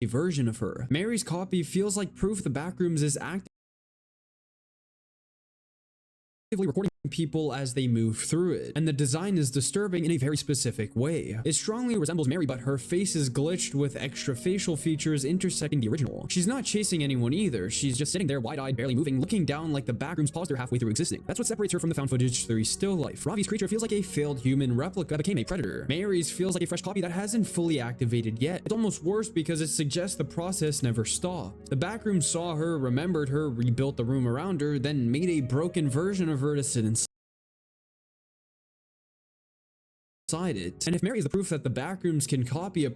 version of her. Mary's copy feels like proof the Backrooms is actively recording people as they move through it, and the design is disturbing in a very specific way. It strongly resembles Mary, but her face is glitched with extra facial features intersecting the original. She's not chasing anyone either, she's just sitting there wide-eyed, barely moving, looking down like the Backrooms paused her halfway through existing. That's what separates her from the found footage 3 still life. Ravi's creature feels like a failed human replica that became a predator. Mary's feels like a fresh copy that hasn't fully activated yet. It's almost worse because it suggests the process never stopped. The Backrooms saw her, remembered her, rebuilt the room around her, then made a broken version of her to sit inside it. And if Mary is the proof that the Backrooms can copy a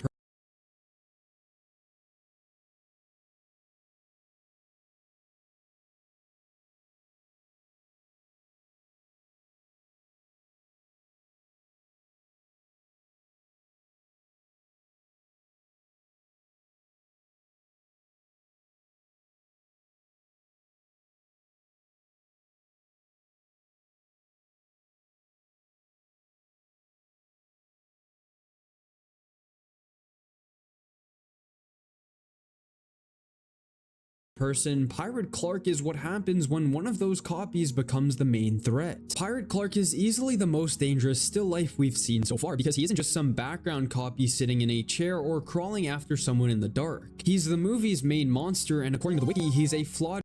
person, Pirate Clark is what happens when one of those copies becomes the main threat. Pirate Clark is easily the most dangerous still life we've seen so far because he isn't just some background copy sitting in a chair or crawling after someone in the dark. He's the movie's main monster, and according to the wiki, he's a flawed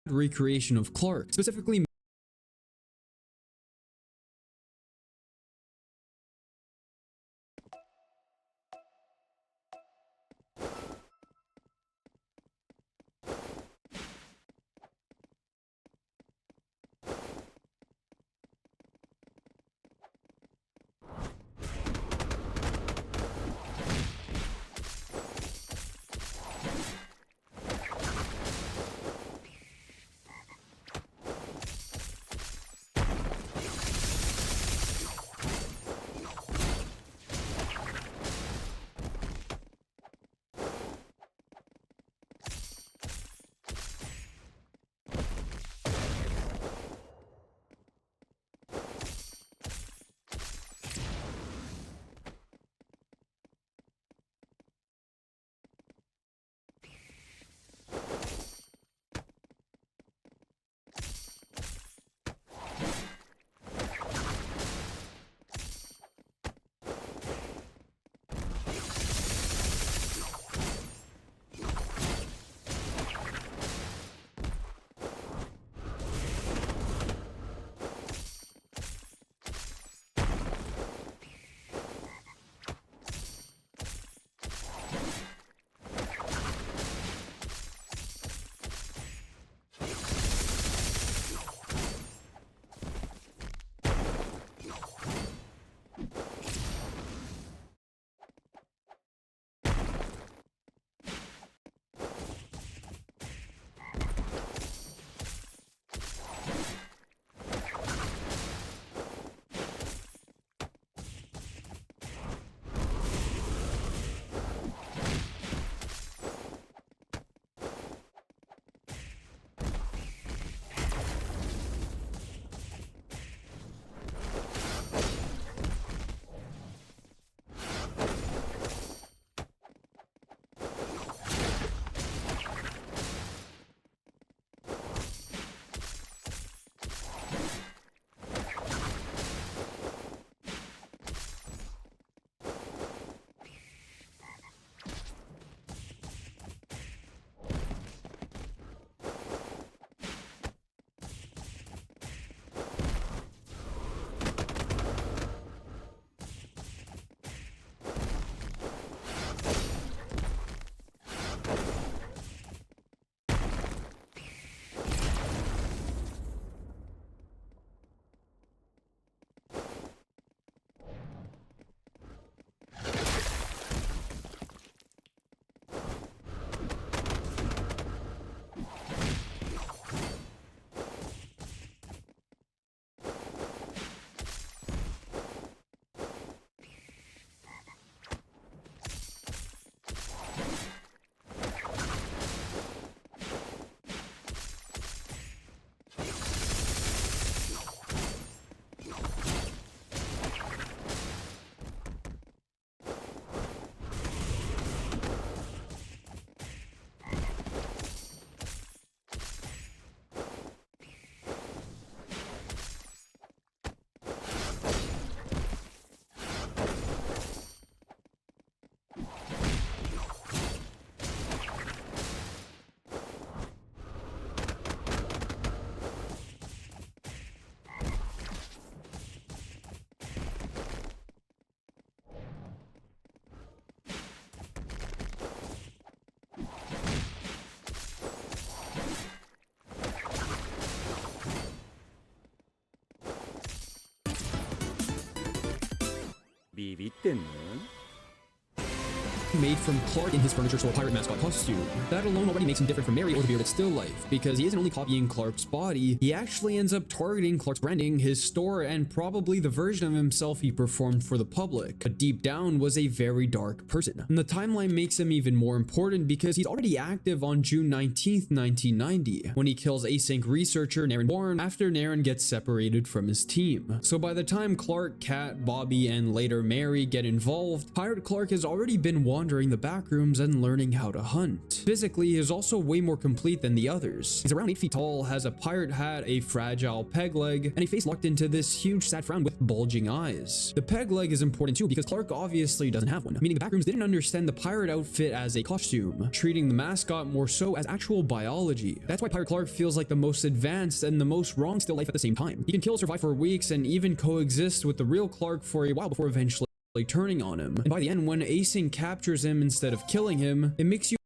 recreation of Clark, specifically ビビってんの? Made from Clark in his furniture store pirate mascot costume. That alone already makes him different from Mary or the bearded still life, because he isn't only copying Clark's body, he actually ends up targeting Clark's branding, his store, and probably the version of himself he performed for the public, but deep down was a very dark person. And the timeline makes him even more important because he's already active on June 19th, 1990, when he kills async researcher Naren Bourne after Naren gets separated from his team. So by the time Clark, Kat, Bobby, and later Mary get involved, Pirate Clark has already been wandering the backrooms and learning how to hunt. Physically, he is also way more complete than the others. He's around 8 feet tall, has a pirate hat, a fragile peg leg, and a face locked into this huge sad frown with bulging eyes. The peg leg is important too because Clark obviously doesn't have one, meaning the backrooms didn't understand the pirate outfit as a costume, treating the mascot more so as actual biology. That's why Pirate Clark feels like the most advanced and the most wrong still life at the same time. He can kill, survive for weeks, and even coexist with the real Clark for a while before eventually turning on him. And by the end, when Async captures him instead of killing him, it makes you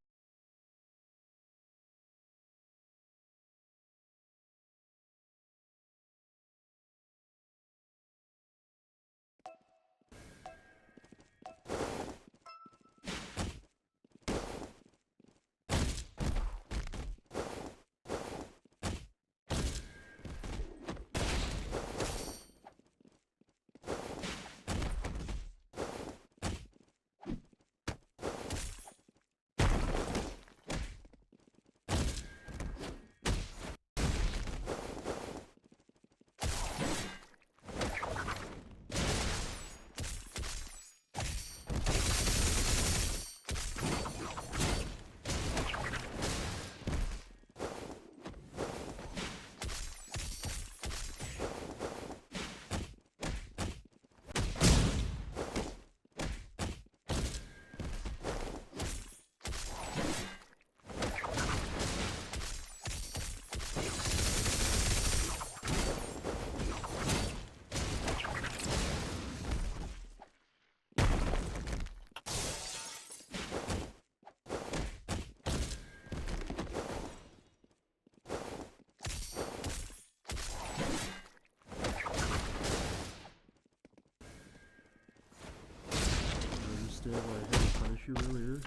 understand why I had to punish you earlier.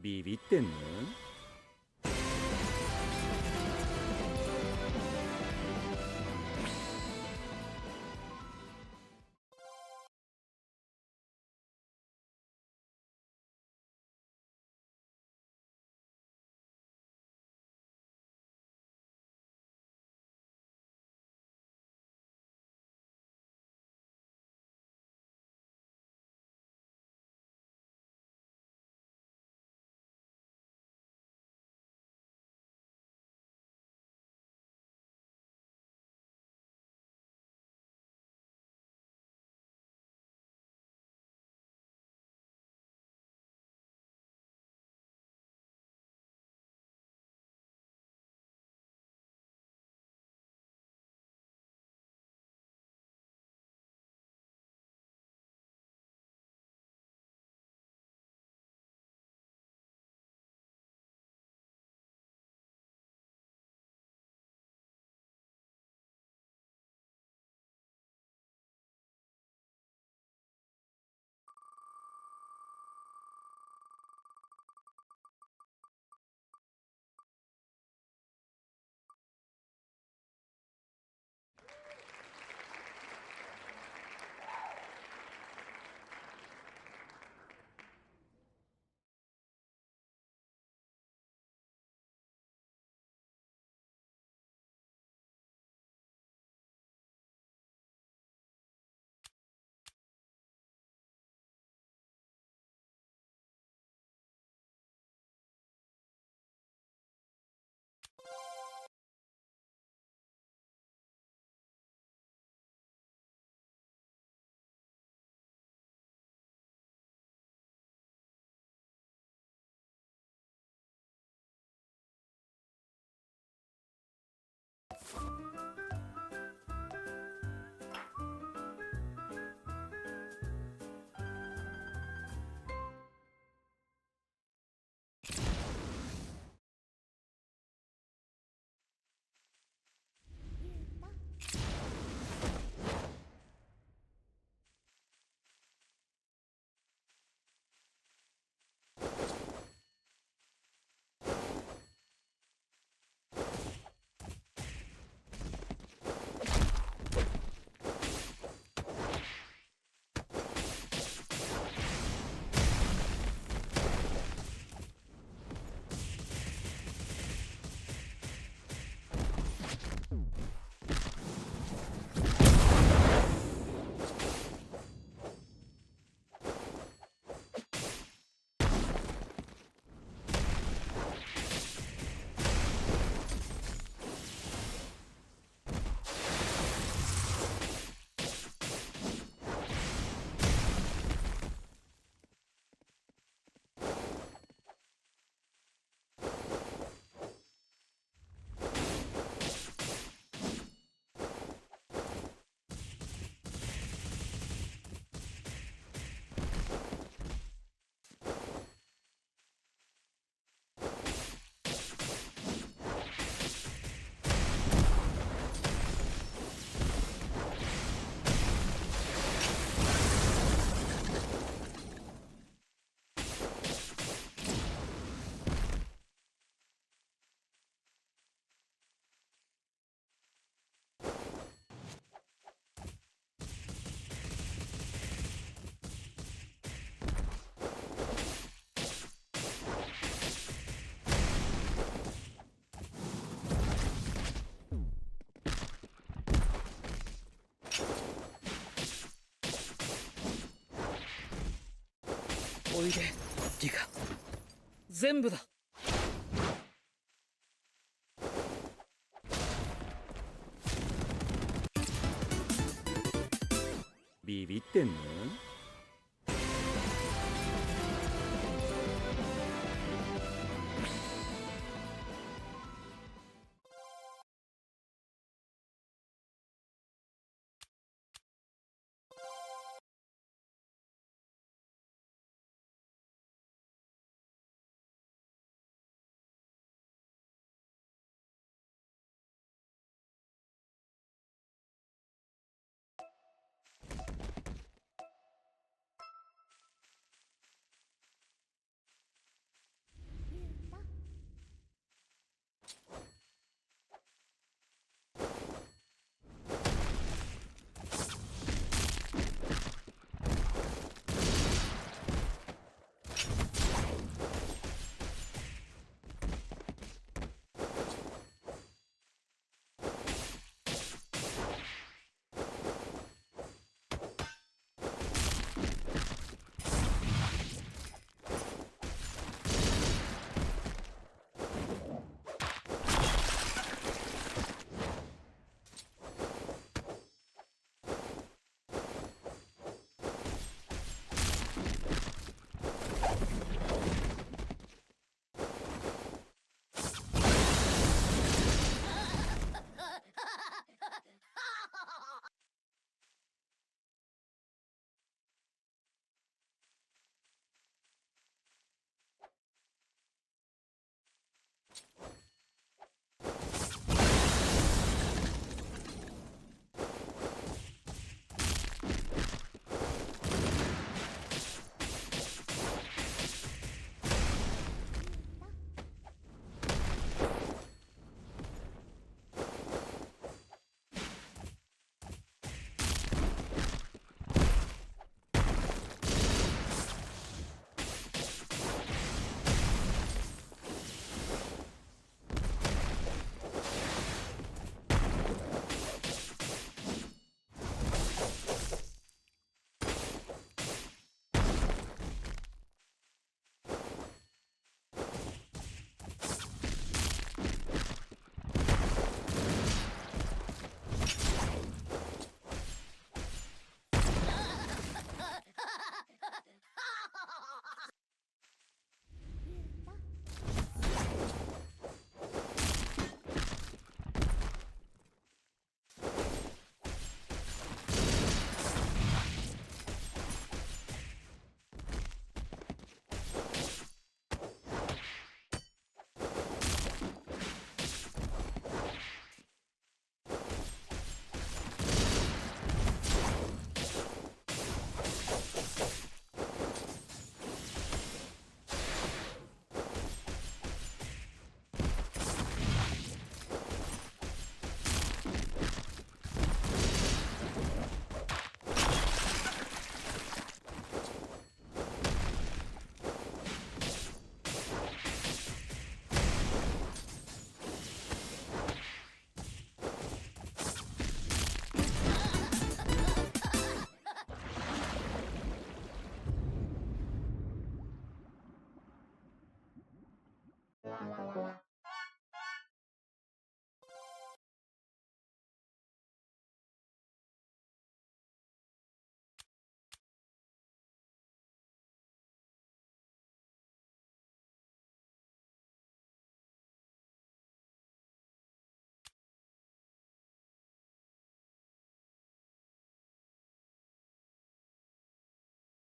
ビビってんの?いでリカ全部だビビってんの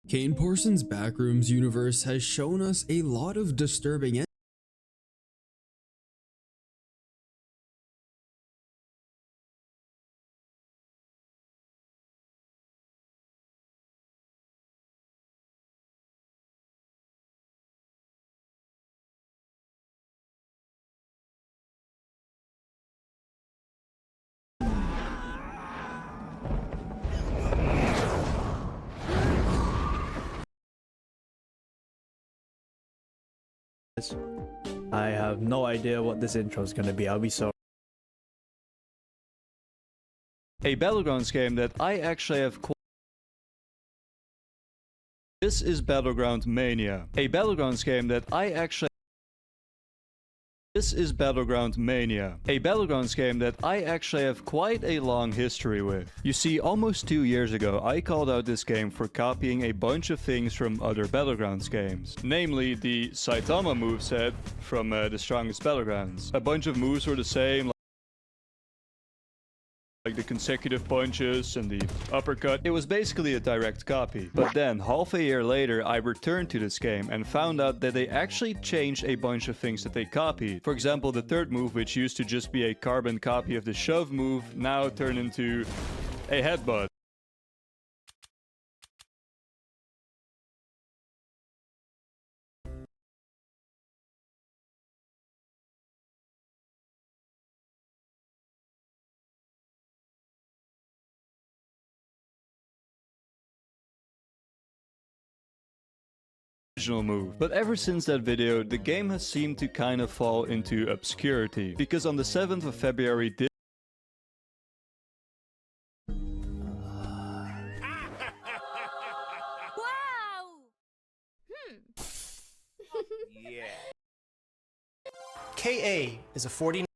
？Kane Parsons' Backrooms universe has shown us a lot of disturbing I have no idea what this intro is going to be. I'll be so. A Battlegrounds game that I actually have This is Battleground Mania, a Battlegrounds game that I actually have quite a long history with. You see, almost 2 years ago, I called out this game for copying a bunch of things from other Battlegrounds games. Namely, the Saitama moveset from The Strongest Battlegrounds. A bunch of moves were the same, like the consecutive punches and the uppercut. It was basically a direct copy. But then, half a year later, I returned to this game and found out that they actually changed a bunch of things that they copied. For example, the third move, which used to just be a carbon copy of the shove move, now turned into a headbutt. Move. But ever since that video, the game has seemed to kind of fall into obscurity, because on the 7th of February this KA is a 49.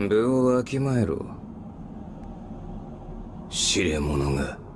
分をわきまえろ。知れ者が。